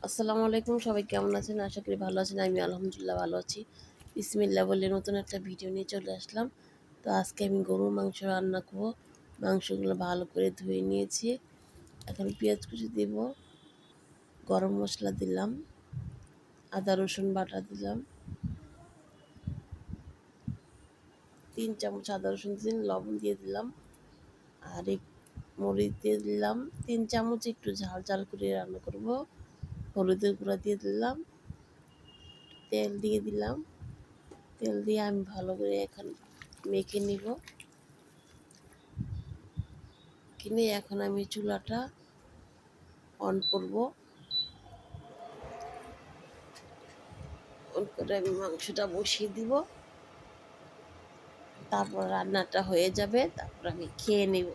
আসসালামু আলাইকুম, সবাই কেমন আছেন? আশা করি ভালো আছেন। আমি আলহামদুলিল্লাহ ভালো আছি। বিসমিল্লাহ বলে নতুন একটা ভিডিও নিয়ে চলে আসলাম। তো আজকে আমি গরুর মাংস রান্না করব। মাংসগুলো ভালো করে ধুয়ে নিয়েছি। এখন পেঁয়াজ কুচি দিব, গরম মশলা দিলাম, আদা রসুন বাটা দিলাম, 3 চামচ আদা রসুন দিন, লবণ দিয়ে দিলাম, আর মরিচ দিয়ে দিলাম 3 চামচ। একটু ঝাল ঝাল করে রান্না করব। হলুদের গুঁড়া দিয়ে দিলাম, তেল দিয়ে দিলাম। তেল দিয়ে আমি ভালো করে এখন মেখে নিব। কিনে এখন আমি চুলাটা অন করব। অন করে আমি মাংসটা বসিয়ে দিব। তারপর রান্নাটা হয়ে যাবে, তারপর আমি খেয়ে নেব।